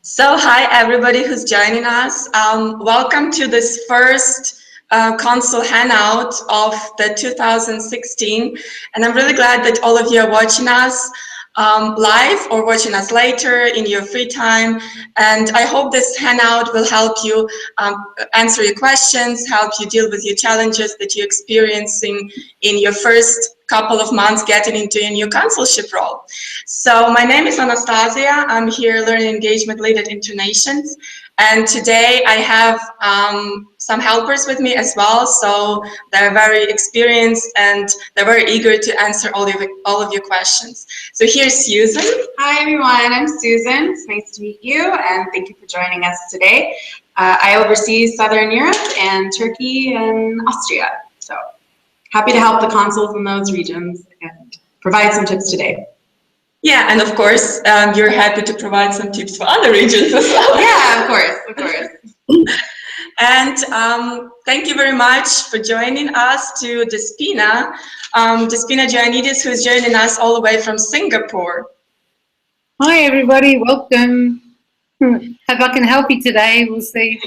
So, hi everybody who's joining us. Welcome to this first Consul Hangout of the 2016. And I'm really glad that all of you are watching us live or watching us later in your free time. And I hope this Hangout will help you answer your questions, help you deal with your challenges that you're experiencing in your first couple of months getting into a new consulship role. So my name is Anastasiya. I'm here learning engagement lead at InterNations. And today I have some helpers with me as well. So they're very experienced and they're very eager to answer all of your questions. So here's Susan. Hi everyone, I'm Susan. It's nice to meet you and thank you for joining us today. I oversee Southern Europe and Turkey and Austria. So happy to help the consuls in those regions and provide some tips today. Yeah, and of course, you're happy to provide some tips for other regions as well. Yeah, of course. And thank you very much for joining us to Despina Joannidis, who's joining us all the way from Singapore. Hi everybody, welcome. Hope I can help you today, we'll see.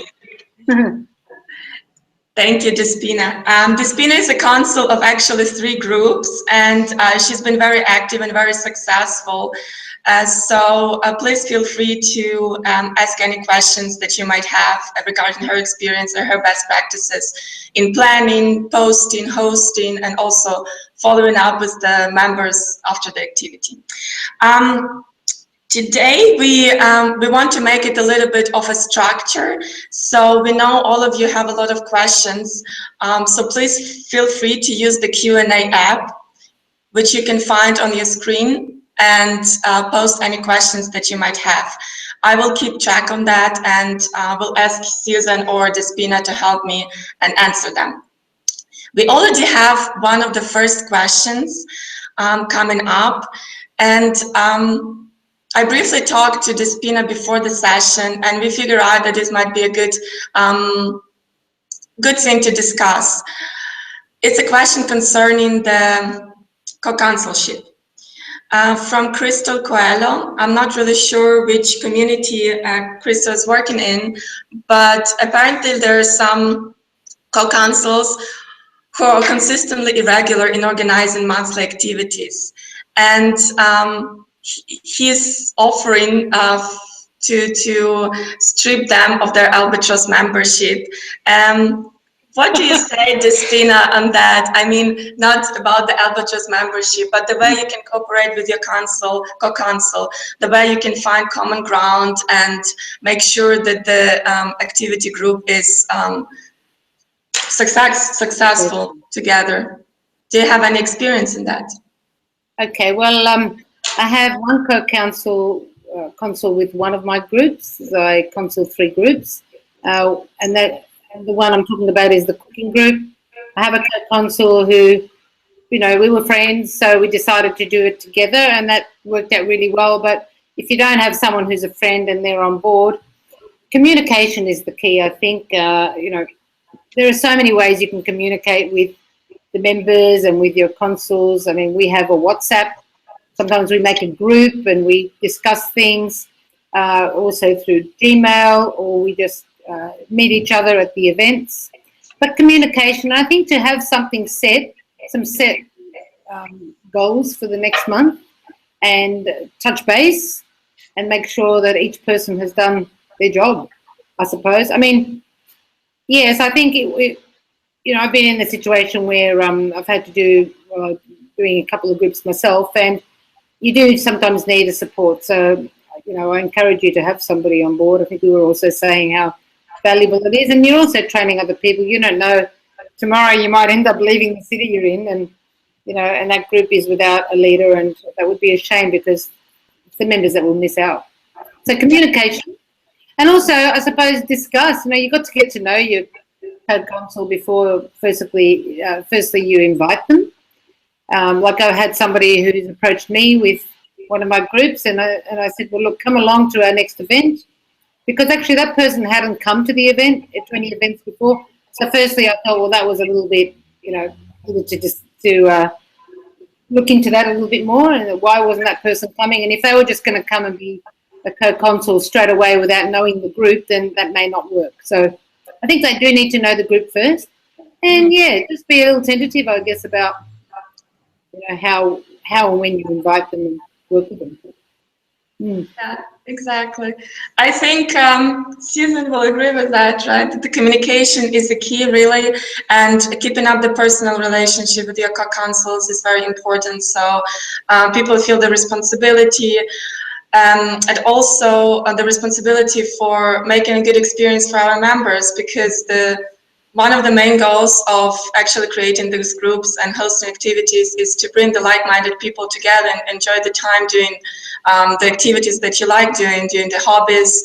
Thank you, Despina. Despina is a consul of actually 3 groups, and she's been very active and very successful. So please feel free to ask any questions that you might have regarding her experience or her best practices in planning, posting, hosting, and also following up with the members after the activity. Today, we want to make it a little bit of a structure. So we know all of you have a lot of questions. So please feel free to use the Q&A app, which you can find on your screen, and post any questions that you might have. I will keep track on that and will ask Susan or Despina to help me and answer them. We already have one of the first questions coming up, and I briefly talked to Despina before the session, and we figured out that this might be a good thing to discuss. It's a question concerning the co-consulship. From Crystal Coelho. I'm not really sure which community Crystal is working in, but apparently there are some co-consuls who are consistently irregular in organizing monthly activities. And he's offering to strip them of their Albatross membership. What do you say, Despina, on that? I mean, not about the Albatross membership, but the way you can cooperate with your co-consul, the way you can find common ground and make sure that the activity group is successful together. Do you have any experience in that? Okay, well, I have one co-consul with one of my groups, so I consul 3 groups, and the one I'm talking about is the cooking group. I have a co-consul who, we were friends, so we decided to do it together, and that worked out really well. But if you don't have someone who's a friend and they're on board, communication is the key, I think. There are so many ways you can communicate with the members and with your consuls. I mean, we have a WhatsApp. Sometimes we make a group and we discuss things, also through Gmail, or we just meet each other at the events. But communication, I think, to have something set, some set goals for the next month, and touch base and make sure that each person has done their job, I suppose. I mean, yes, I think I've been in a situation where I've had to do doing a couple of groups myself, and you do sometimes need a support. So, I encourage you to have somebody on board. I think we were also saying how valuable it is, and you're also training other people. You don't know, tomorrow you might end up leaving the city you're in, and and that group is without a leader, and that would be a shame because it's the members that will miss out. So communication, and also I suppose discuss. You got to get to know your co-consul before firstly you invite them. Like I had somebody who's approached me with one of my groups, and I said, well, look, come along to our next event, because actually that person hadn't come to the event at 20 events before. So firstly I thought, well, that was a little bit, to look into that a little bit more, and why wasn't that person coming? And if they were just going to come and be a co-consul straight away without knowing the group, then that may not work. So I think they do need to know the group first. And yeah, just be a little tentative, I guess, about how and when you invite them and work with them. Yeah, exactly. I think Susan will agree with that, right? That the communication is the key, really, and keeping up the personal relationship with your co-consuls is very important. So people feel the responsibility, and also the responsibility for making a good experience for our members, because one of the main goals of actually creating these groups and hosting activities is to bring the like-minded people together and enjoy the time doing the activities that you like doing the hobbies,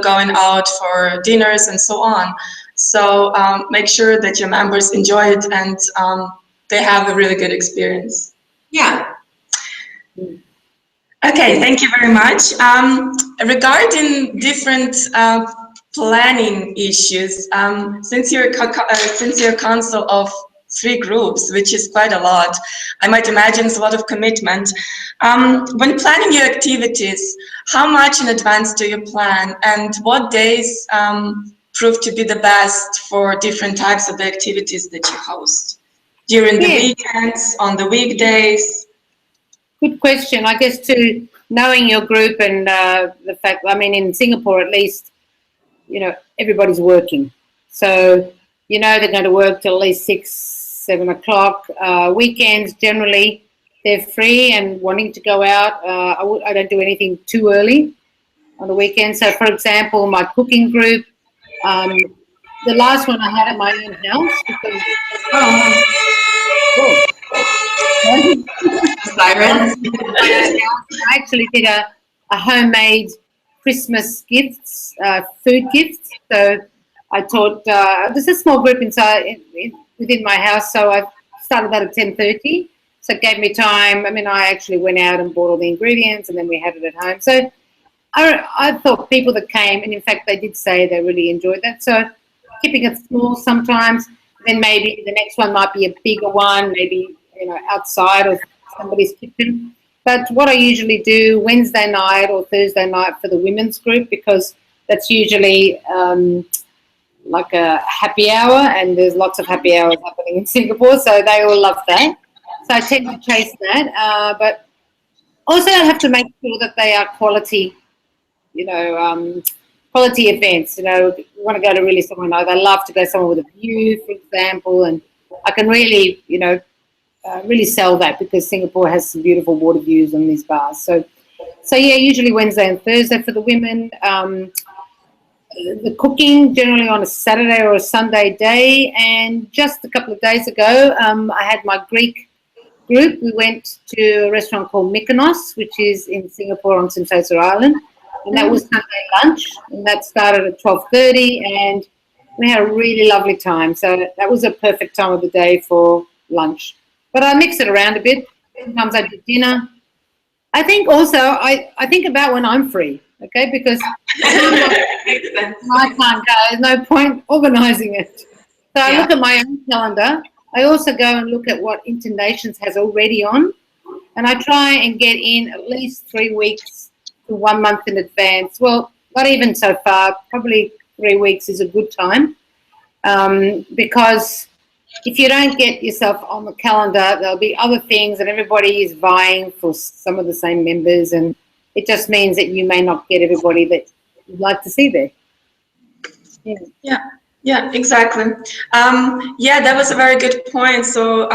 going out for dinners and so on. So make sure that your members enjoy it and they have a really good experience. Yeah. Okay, thank you very much. Regarding different planning issues, since you're a consul of 3 groups, which is quite a lot, I might imagine it's a lot of commitment. When planning your activities, how much in advance do you plan, and what days prove to be the best for different types of the activities that you host? During the weekends, on the weekdays? Good question. I guess to knowing your group and the fact, I mean, in Singapore at least, everybody's working. So, they're going to work till at least 6, 7 o'clock. Weekends, generally, they're free and wanting to go out. I don't do anything too early on the weekend. So, for example, my cooking group, the last one I had at my own house because... Sirens. I actually did a homemade Christmas gifts, food gifts. So I taught, there's a small group within my house, so I started that at 10:30. So it gave me time. I mean, I actually went out and bought all the ingredients and then we had it at home. So I thought people that came, and in fact they did say they really enjoyed that. So keeping it small sometimes, then maybe the next one might be a bigger one, maybe, outside of somebody's kitchen. But what I usually do Wednesday night or Thursday night for the women's group, because that's usually like a happy hour, and there's lots of happy hours happening in Singapore, so they all love that. So I tend to chase that. But also I have to make sure that they are quality, quality events. We want to go to really somewhere nice. I love to go somewhere with a view, for example, and I can really, really sell that because Singapore has some beautiful water views on these bars. So yeah, usually Wednesday and Thursday for the women. The cooking generally on a Saturday or a Sunday day. And just a couple of days ago, I had my Greek group. We went to a restaurant called Mykonos, which is in Singapore on Sentosa Island. And that was Sunday lunch, and that started at 12:30, and we had a really lovely time. So that was a perfect time of the day for lunch. But I mix it around a bit. Sometimes I do dinner. I think also I think about when I'm free, okay? Because I can't go. There's no point organising it. So I look at my own calendar. I also go and look at what InterNations has already on, and I try and get in at least 3 weeks to 1 month in advance. Well, not even so far. Probably 3 weeks is a good time, because if you don't get yourself on the calendar, there'll be other things, and everybody is vying for some of the same members, and it just means that you may not get everybody that you'd like to see there. Yeah, exactly. That was a very good point. So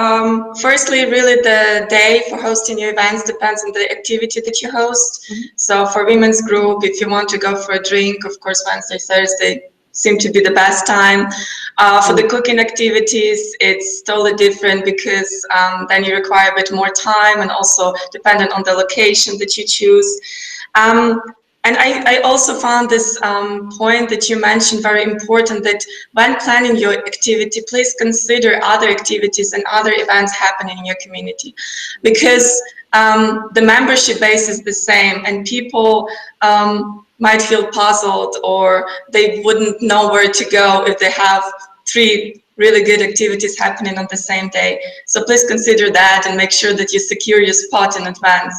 firstly, really the day for hosting your events depends on the activity that you host. So for women's group, if you want to go for a drink, of course, Wednesday, Thursday seem to be the best time. For the cooking activities, it's totally different because then you require a bit more time, and also dependent on the location that you choose. And I also found this point that you mentioned very important, that when planning your activity, please consider other activities and other events happening in your community, because the membership base is the same, and people might feel puzzled, or they wouldn't know where to go if they have 3 really good activities happening on the same day. So please consider that and make sure that you secure your spot in advance.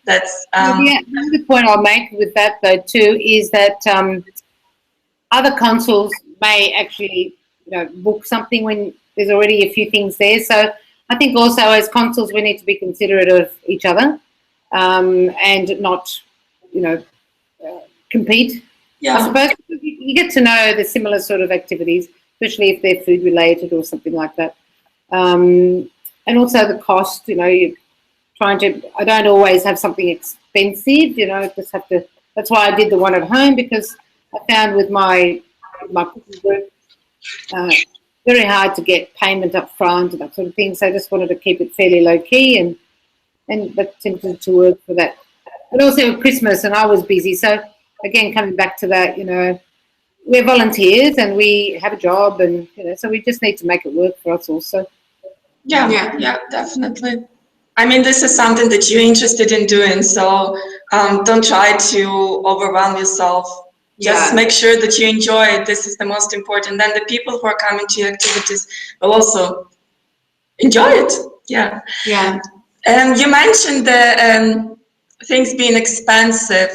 That's The other point I'll make with that, though, too, is that other consuls may actually, book something when there's already a few things there. So I think also as consuls we need to be considerate of each other and not, compete. yeah. I suppose you get to know the similar sort of activities, especially if they're food related or something like that. And also the cost, you're trying to, I don't always have something expensive, just have to, that's why I did the one at home, because I found with my cooking group, very hard to get payment up front and that sort of thing. So I just wanted to keep it fairly low key, and that tended to work for that. And also Christmas, and I was busy. So again, coming back to that, we're volunteers and we have a job, and so we just need to make it work for us also. Yeah, definitely. I mean, this is something that you're interested in doing, so don't try to overwhelm yourself. Just make sure that you enjoy it. This is the most important. Then the people who are coming to your activities will also enjoy it. Yeah. You mentioned the things being expensive.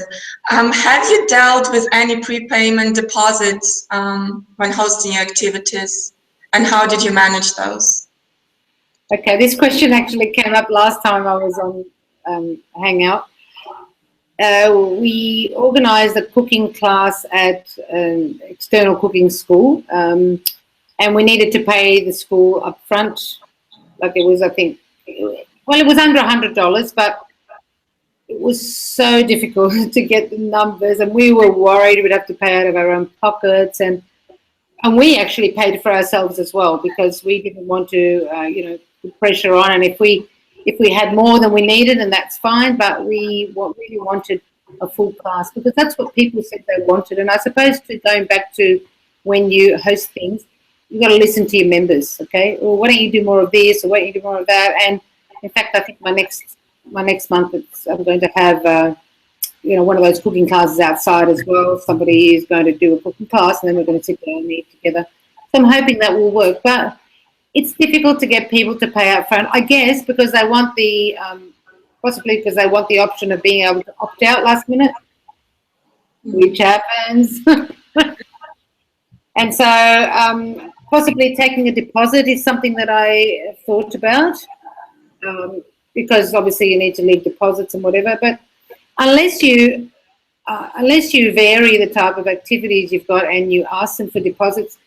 Have you dealt with any prepayment deposits when hosting your activities, and how did you manage those? Okay, this question actually came up last time I was on Hangout. We organised a cooking class at an external cooking school, and we needed to pay the school up front. Like it was, I think, well, it was under $100, but it was so difficult to get the numbers, and we were worried we'd have to pay out of our own pockets, and we actually paid for ourselves as well, because we didn't want to, put pressure on. And if we had more than we needed, and that's fine, but we really wanted a full class, because that's what people said they wanted. And I suppose going back to when you host things, you've got to listen to your members, okay? Or why don't you do more of this, or why don't you do more of that? And in fact, I think my next month I'm going to have one of those cooking classes outside as well. Somebody is going to do a cooking class, and then we're going to sit down and eat together. So I'm hoping that will work, but it's difficult to get people to pay up front, I guess, because they want the possibly because they want the option of being able to opt out last minute, which happens. And so possibly taking a deposit is something that I thought about, because obviously you need to leave deposits and whatever. But unless you vary the type of activities you've got and you ask them for deposits,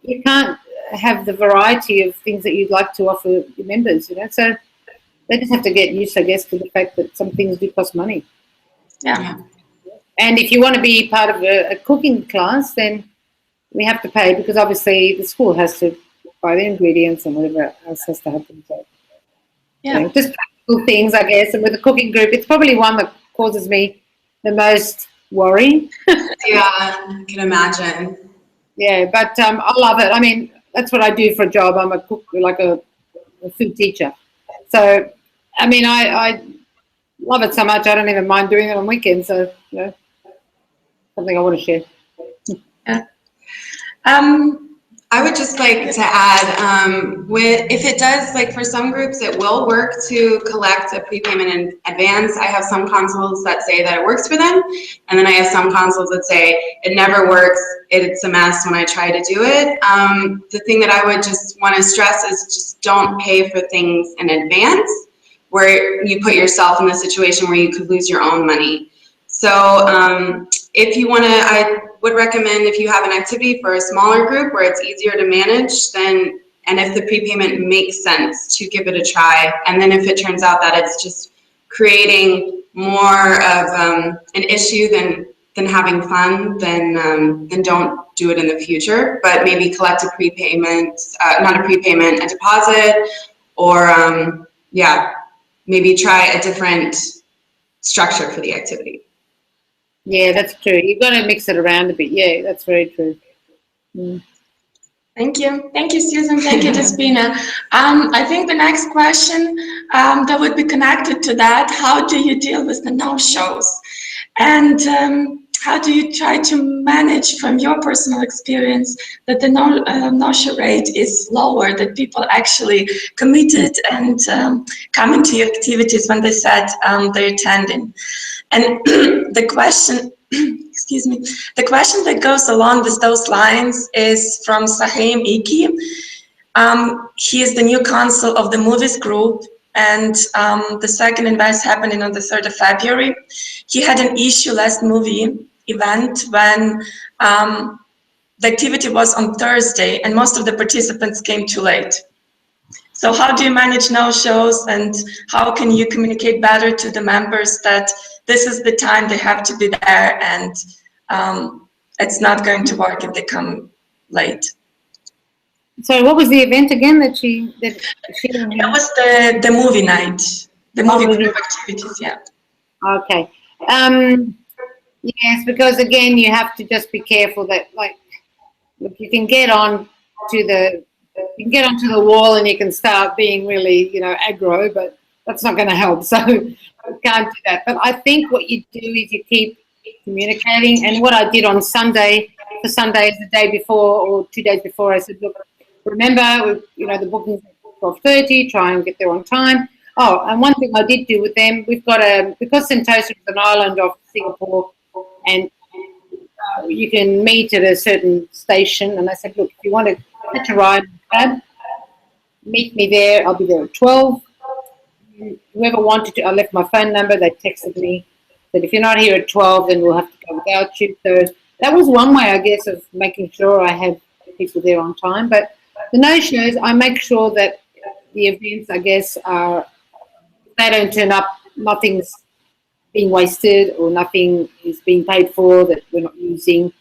you can't have the variety of things that you'd like to offer your members, So they just have to get used, I guess, to the fact that some things do cost money. Yeah. And if you want to be part of a cooking class, then we have to pay, because obviously the school has to buy the ingredients and whatever else has to happen. So, just practical things, I guess. And with the cooking group, it's probably one that causes me the most worry. Yeah, I can imagine. Yeah, but I love it. I mean, that's what I do for a job. I'm a cook, like a food teacher. So, I mean, I love it so much, I don't even mind doing it on weekends. So, something I want to share. Yeah. I would just like to add, if it does, like for some groups, it will work to collect a prepayment in advance. I have some consuls that say that it works for them, and then I have some consuls that say it never works, it's a mess when I try to do it. The thing that I would just want to stress is just don't pay for things in advance where you put yourself in the situation where you could lose your own money. So if you want to, I would recommend, if you have an activity for a smaller group where it's easier to manage, then, and if the prepayment makes sense, to give it a try. And then if it turns out that it's just creating more of an issue than having fun, then don't do it in the future. But maybe collect a prepayment, not a prepayment, a deposit, or maybe try a different structure for the activity. Yeah, that's true. You've got to mix it around a bit. Yeah, that's very true. Thank you. Thank you, Susan. Thank you, Despina. I think the next question that would be connected to that, how do you deal with the no-shows? And how do you try to manage, from your personal experience, that the no-show rate is lower, that people actually committed and coming to your activities when they said they're attending? And the question, excuse me, the question that goes along with those lines is from Sahim Iki. He is the new consul of the Movies Group, and the second invite happening on the 3rd of February. He had an issue last movie event when the activity was on Thursday and most of the participants came too late. So how do you manage no-shows, and how can you communicate better to the members that this is the time they have to be there, and it's not going to work if they come late? So what was the event again that she That was the movie night, the movie group activities, yeah. Okay. Yes, because again, you have to just be careful that, like, look, you can get on to onto the wall and you can start being really, aggro, but that's not going to help. So you can't do that. But I think what you do is you keep communicating. And what I did on Sunday, for Sunday, the day before or 2 days before, I said, look, remember, the booking's at 12:30, try and get there on time. Oh, and one thing I did do with them, we've got because Sentosa is an island off Singapore, and you can meet at a certain station. And I said, look, if you want to catch a ride in a cab, meet me there. I'll be there at 12. Whoever wanted to, I left my phone number. They texted me that if you're not here at 12, then we'll have to go without you. So that was one way, I guess, of making sure I had people there on time. But the no-shows, I make sure that the events, I guess, if they don't turn up, nothing's being wasted or nothing is being paid for that we're not using.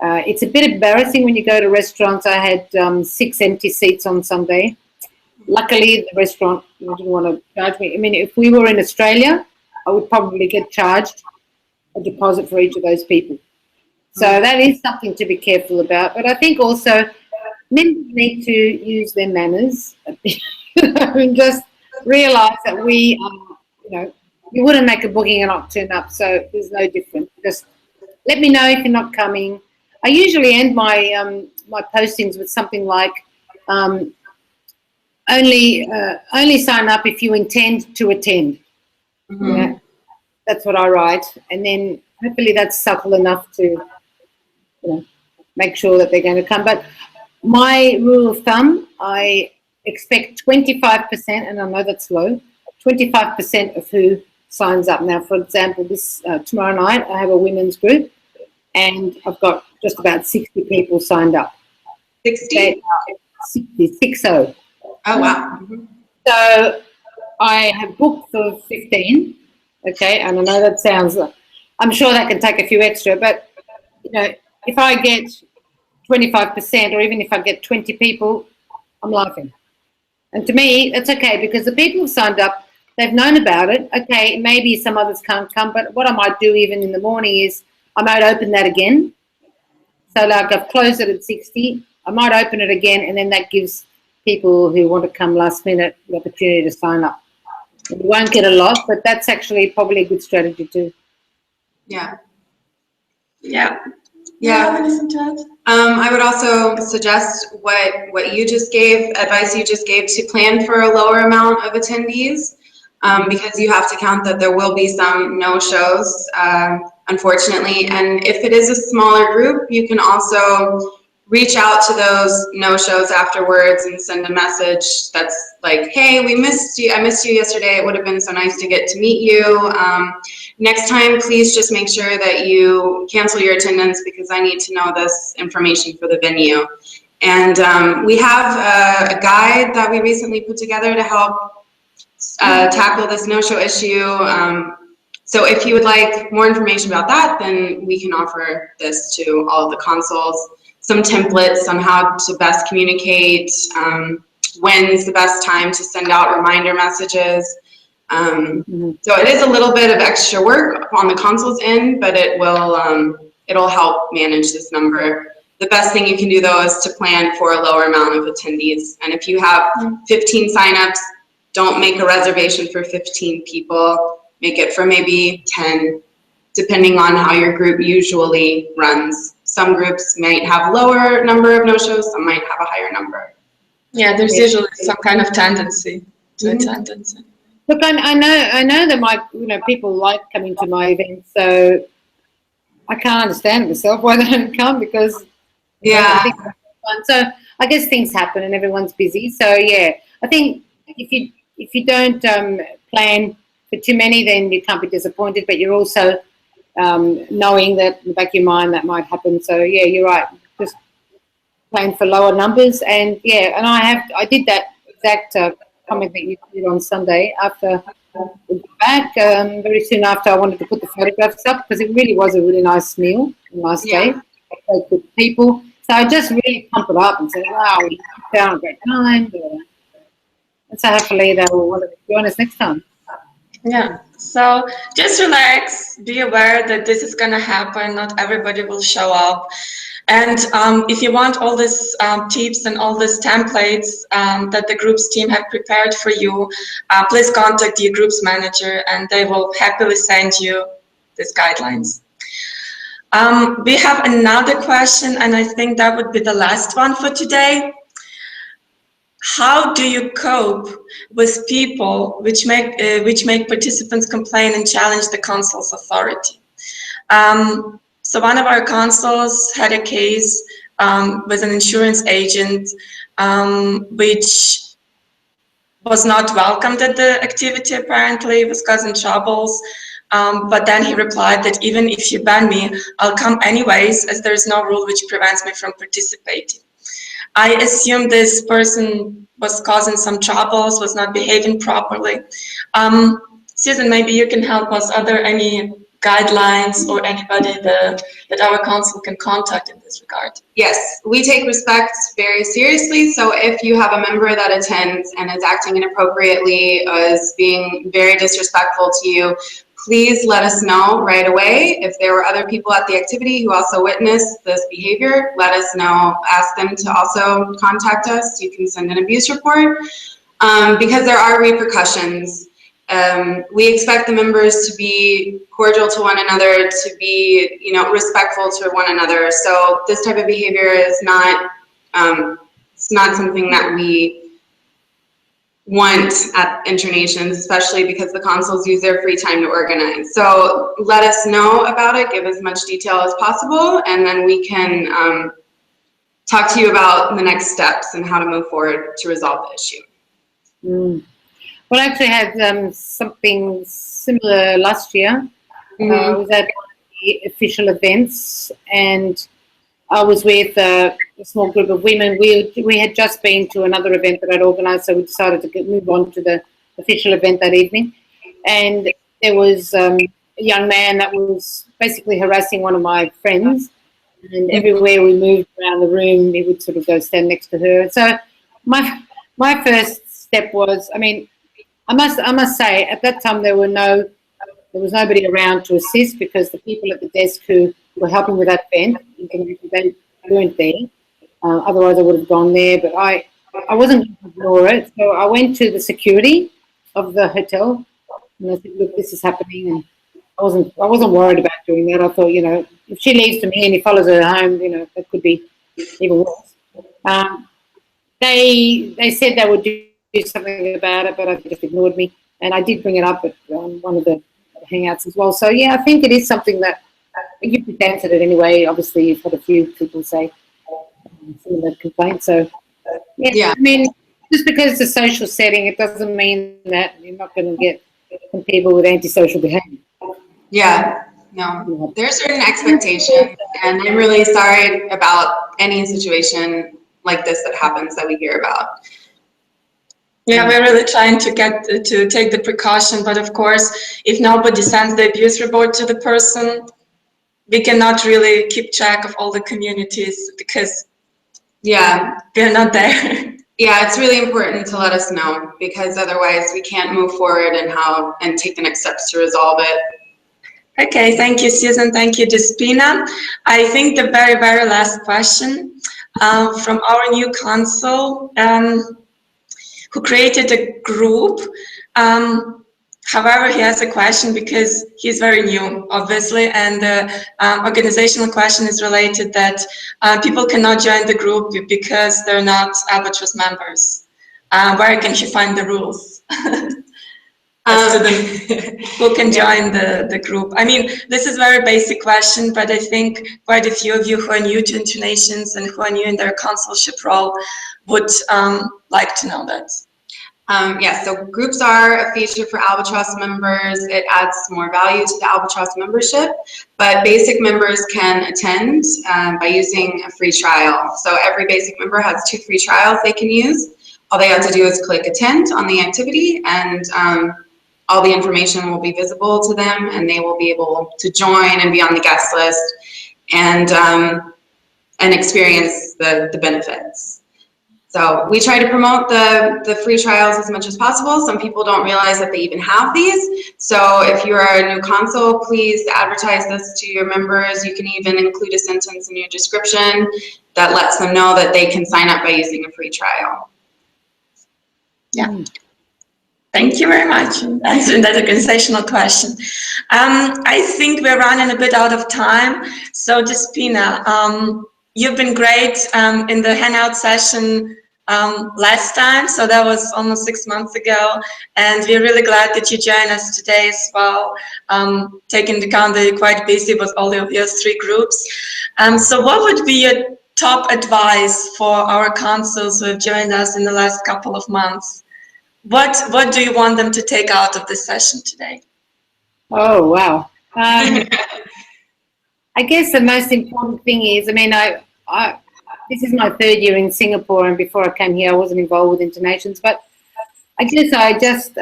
It's a bit embarrassing when you go to restaurants. I had 6 empty seats on Sunday. Luckily, the restaurant didn't want to charge me. I mean, if we were in Australia, I would probably get charged a deposit for each of those people. So that is something to be careful about. But I think also members need to use their manners and just realise that we are, you wouldn't make a booking and not turn up, so there's no difference. Just let me know if you're not coming. I usually end my my postings with something like only sign up if you intend to attend. Mm-hmm. Yeah, that's what I write, and then hopefully that's subtle enough to make sure that they're going to come. But my rule of thumb, I expect 25%, and I know that's low, 25% of who signs up. Now, for example, this tomorrow night I have a women's group, and I've got just about 60 people signed up. 60? 60. Oh, wow. Mm-hmm. So I have booked for 15, okay, and I know that sounds, I'm sure that can take a few extra, but, if I get 25%, or even if I get 20 people, I'm laughing. And to me, that's okay, because the people who've signed up, they've known about it. Okay, maybe some others can't come, but what I might do even in the morning is I might open that again. So like I've closed it at 60, I might open it again, and then that gives people who want to come last minute the opportunity to sign up. You won't get a lot, but that's actually probably a good strategy too. Yeah. Yeah. Yeah. Listen to it. I would also suggest what you just gave, advice you just gave, to plan for a lower amount of attendees, because you have to count that there will be some no-shows, unfortunately. And if it is a smaller group, you can also reach out to those no-shows afterwards and send a message that's like, hey, we missed you. I missed you yesterday. It would have been so nice to get to meet you. Next time, please just make sure that you cancel your attendance, because I need to know this information for the venue. And we have a guide that we recently put together to help tackle this no-show issue. So if you would like more information about that, then we can offer this to all of the consuls. Some templates on how to best communicate, when's the best time to send out reminder messages. So it is a little bit of extra work on the consul's end, but it will it'll help manage this number. The best thing you can do though is to plan for a lower amount of attendees. And if you have 15 signups, don't make a reservation for 15 people. Make it for maybe 10 depending on how your group usually runs. Some groups might have lower number of no-shows, some might have a higher number. Yeah, there's usually some kind of tendency to attendance. Look, I know that people like coming to my events, so I can't understand myself why they don't come, because I think it's fun. So I guess things happen and everyone's busy. So yeah, I think if you don't plan for too many, then you can't be disappointed. But you're also knowing that in the back of your mind that might happen. So yeah, you're right. Just plan for lower numbers, and yeah, and I did that exact comment that you did on Sunday after we got back. Very soon after, I wanted to put the photographs up because it really was a really nice meal, a nice day, good people. So I just really pump it up and say, wow, we found a great time. And so hopefully they will want to join us next time. Yeah, so just relax, be aware that this is going to happen, not everybody will show up. And if you want all these tips and all these templates that the groups team have prepared for you, please contact your group's manager and they will happily send you these guidelines. We have another question, and I think that would be the last one for today. How do you cope with people which make participants complain and challenge the consul's authority? So one of our consuls had a case with an insurance agent which was not welcomed at the activity, apparently, was causing troubles. But then he replied that even if you ban me, I'll come anyways, as there is no rule which prevents me from participating. I assume this person was causing some troubles, was not behaving properly. Susan, maybe you can help us. Are there any guidelines or anybody that our consul can contact in this regard? Yes, we take respect very seriously. So if you have a member that attends and is acting inappropriately, is being very disrespectful to you, please let us know right away. If there were other people at the activity who also witnessed this behavior, let us know. Ask them to also contact us. You can send an abuse report because there are repercussions. We expect the members to be cordial to one another, to be, respectful to one another. So this type of behavior is not, it's not something that we want at InterNations, especially because the consuls use their free time to organize. So let us know about it, give as much detail as possible, and then we can talk to you about the next steps and how to move forward to resolve the issue. Well, I actually had something similar last year. I was at one of the official events, and I was with a small group of women. We had just been to another event that I'd organised, so we decided to move on to the official event that evening. And there was a young man that was basically harassing one of my friends, and everywhere we moved around the room, he would sort of go stand next to her. So my first step was, I must say, at that time there was nobody around to assist because the people at the desk who were helping with that event, they weren't there. Otherwise I would have gone there, but I wasn't going to ignore it. So I went to the security of the hotel and I said, look, this is happening, and I wasn't worried about doing that. I thought, if she leaves to me and he follows her home, that could be even worse. They said they would do something about it, but I just ignored me. And I did bring it up at one of the hangouts as well. So yeah, I think it is something that you've answered it anyway. Obviously, you've had a few people say similar complaints. So yeah, just because it's a social setting, it doesn't mean that you're not going to get some people with antisocial behaviour. Yeah, no, there are certain expectations, and I'm really sorry about any situation like this that happens that we hear about. Yeah, we're really trying to take the precaution, but of course, if nobody sends the abuse report to the person, we cannot really keep track of all the communities because they're not there. Yeah, it's really important to let us know because otherwise we can't move forward and take the next steps to resolve it. Okay, thank you, Susan. Thank you, Despina. I think the very, very last question from our new consul, who created a group However, he has a question because he's very new, obviously, and the organizational question is related that people cannot join the group because they're not Albatross members. Where can he find the rules? As to who can join the group? I mean, this is a very basic question, but I think quite a few of you who are new to InterNations and who are new in their consulship role would like to know that. Yeah, so groups are a feature for Albatross members. It adds more value to the Albatross membership, but basic members can attend by using a free trial. So every basic member has 2 free trials they can use. All they have to do is click attend on the activity, and all the information will be visible to them, and they will be able to join and be on the guest list and experience the benefits. So we try to promote the free trials as much as possible. Some people don't realize that they even have these. So if you're a new consul, please advertise this to your members. You can even include a sentence in your description that lets them know that they can sign up by using a free trial. Yeah. Thank you very much for answering that organizational question. I think we're running a bit out of time. So Despina, you've been great in the Hangout session last time, so that was almost 6 months ago, and we're really glad that you joined us today as well, taking into account that you're quite busy with all of your 3 groups. So what would be your top advice for our consuls who have joined us in the last couple of months? What do you want them to take out of this session today? Oh, wow. I guess the most important thing is, I mean, this is my 3rd year in Singapore, and before I came here, I wasn't involved with InterNations, but I guess I just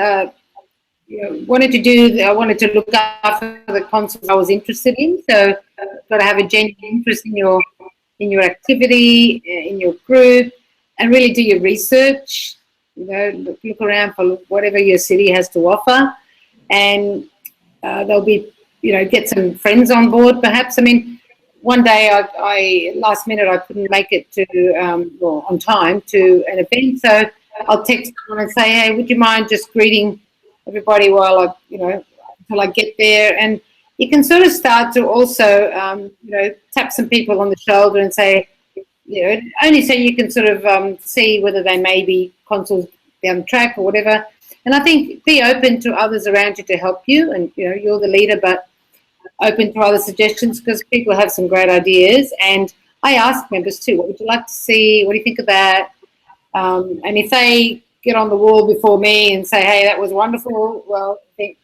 wanted to look after the consuls I was interested in. So you've got to have a genuine interest in your activity, in your group, and really do your research. You know, look around for whatever your city has to offer, and there'll be, get some friends on board, perhaps. I mean, one day last minute I couldn't make it to on time to an event, so I'll text someone and say, hey, would you mind just greeting everybody while until I get there? And you can sort of start to also tap some people on the shoulder and say, only so you can sort of see whether they may be consuls down the track or whatever. And I think be open to others around you to help you, and you're the leader, but open to other suggestions, because people have some great ideas. And I ask members too, what would you like to see? What do you think of that? And if they get on the wall before me and say, hey, that was wonderful, well, I think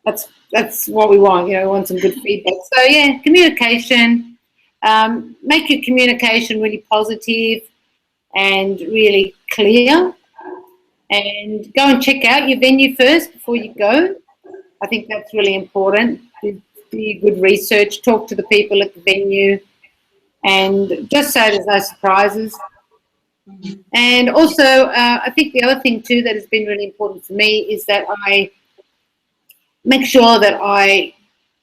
that's what we want. We want some good feedback. So yeah, communication. Make your communication really positive and really clear, and go and check out your venue first before you go. I think that's really important. Do good research, talk to the people at the venue, and just so there's no surprises. And also, I think the other thing too that has been really important for me is that I make sure that I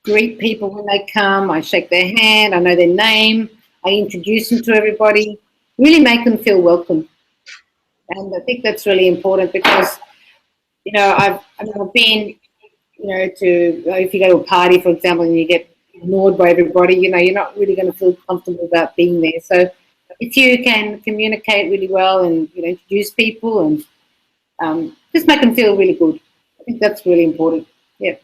greet people when they come. I shake their hand, I know their name, I introduce them to everybody, really make them feel welcome. And I think that's really important, because I've been if you go to a party, for example, and you get ignored by everybody, you're not really going to feel comfortable about being there. So if you can communicate really well and introduce people and just make them feel really good, I think that's really important. Yeah.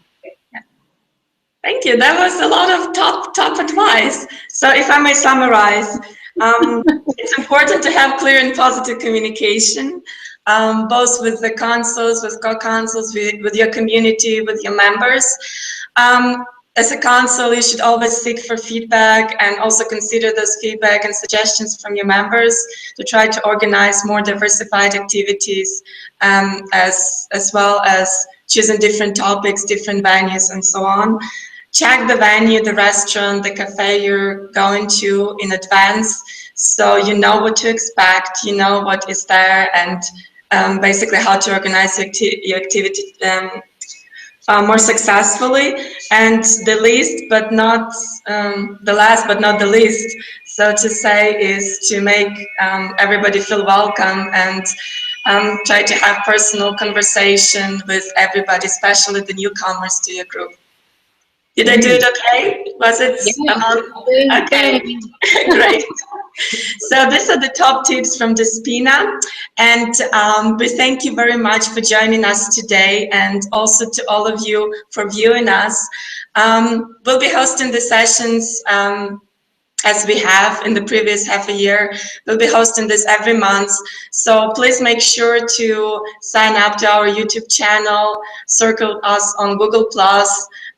Thank you. That was a lot of top advice. So if I may summarize, it's important to have clear and positive communication, both with the consuls, with co-consuls, with your community, with your members. As a consul, you should always seek for feedback and also consider those feedback and suggestions from your members to try to organize more diversified activities, as well as choosing different topics, different venues, and so on. Check the venue, the restaurant, the cafe you're going to in advance, so you know what to expect, you know what is there, and basically how to organize your activity more successfully. And the least but not the last but not the least, so to say, is to make everybody feel welcome and try to have personal conversation with everybody, especially the newcomers to your group. Did I do it okay? Was it? Okay, great. So these are the top tips from Despina, and we thank you very much for joining us today, and also to all of you for viewing us. We'll be hosting the sessions as we have in the previous half a year. We'll be hosting this every month, so please make sure to sign up to our YouTube channel, circle us on Google+,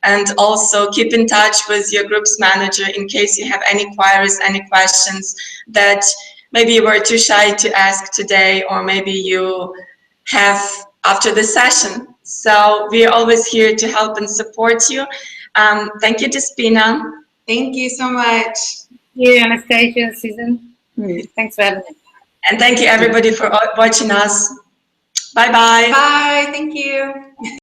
and also keep in touch with your group's manager in case you have any queries, any questions that maybe you were too shy to ask today, or maybe you have after the session. So we're always here to help and support you. Thank you, Despina. Thank you so much. Thank you, Anastasia, Susan. Thanks for having me. And thank you, everybody, for watching us. Bye-bye. Bye. Thank you.